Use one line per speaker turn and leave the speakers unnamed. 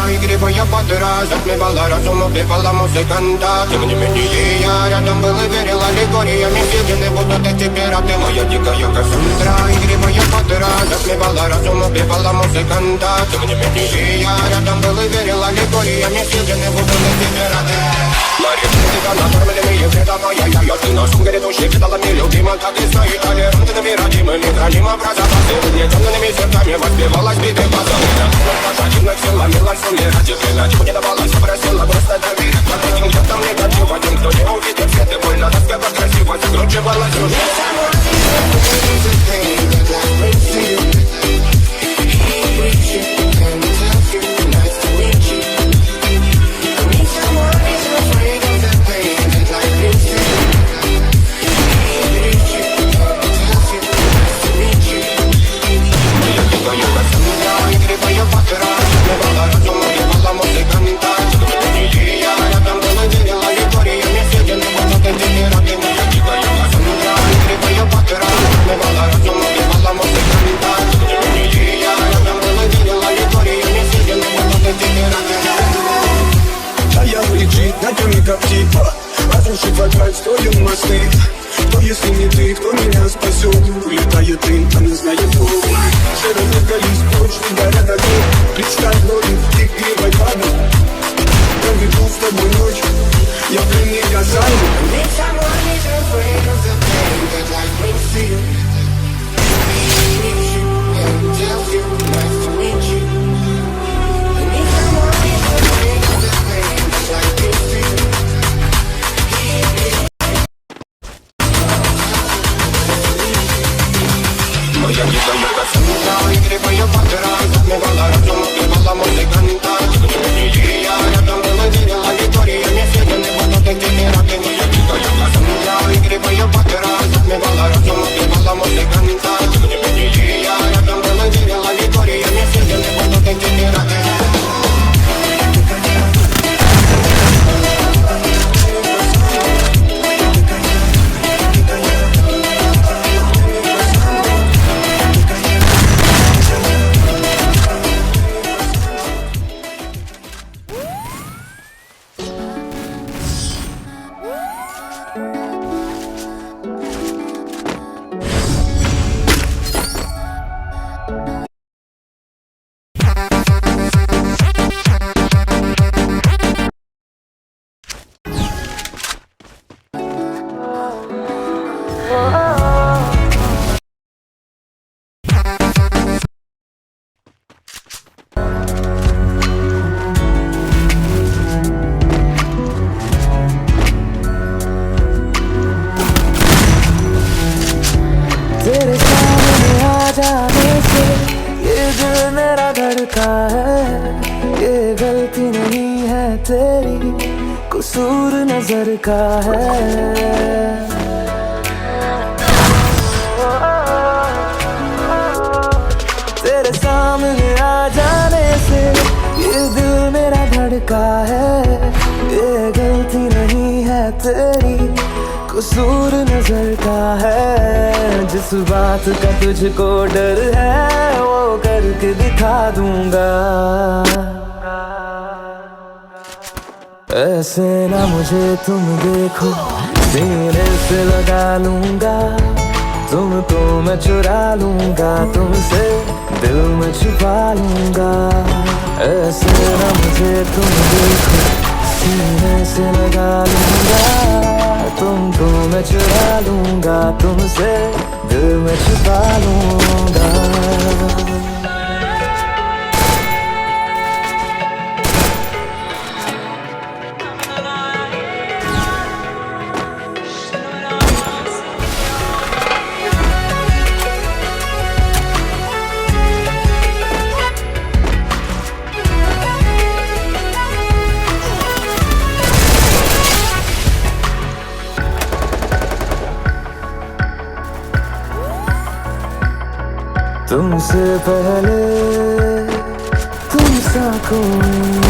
и грибы я подра. Затмевала разум, убивала музыканта. Тем не менее я рядом был и верил аллегориями. Съедены будут эти пираты. Моя дикая Кассандра, и грибы я подра. Затмевала разум, убивала музыканта. Тем не менее я рядом был и верил аллегориями. Съедены будут эти пираты. Марионетка, накормленные предавая я. Ты носом грядущий кидалами любима. Как и свои толерантными родимыми. Храним образа последними темными сердцами. Воспевалась биты глазами. Пожадивных сил ломилась умирать. И иначе не давалась, просила просто доверить. Под этим где-то негатив. Один, кто не увидит свет и больно. Тоска красиво закручивалась уже.
Как типа разрушить вокруг строим мосты. Кто если не ты, кто меня спасет? Улетает дым, а не знает кто. Широко колись, прочь, не горя на дно. Представь ноги, ты грибой падал. Проведу с тобой ночь, я пленник Казани.
Моя дикая Кассандра, и грибы я подра. Затмевала разум, убивала музыканта. Тем не менее я рядом был и верил аллегориями. Съедены будут эти пираты. Моя дикая Кассандра, и грибы я подра. Затмевала разум, убивала музыканта. Тем не менее я рядом был и верил аллегориями. Съедены будут эти пираты.
तेरे सामने आ जाने से ये दिल मेरा धड़का है। ये गलती नहीं है तेरी, कसूर नजर का है। तेरे सामने आ जाने से ये दिल मेरा धड़का है। ये गलती नहीं है तेरी, कसूर नजर का है। जिस बात का तुझको डर है वो करके दिखा दूंगा। ऐसे ना मुझे तुम देखो, सीने से लगा लूंगा। तुमको मैं चुरा लूंगा, तुमसे दिल में छुपा लूंगा। ऐसे ना मुझे तुम देखो, सीने से लगा लूंगा। तुमको मैं चुरा लूंगा, तुमसे दिल में छुपा लूंगा। तुमसे पहले तुम सा कोई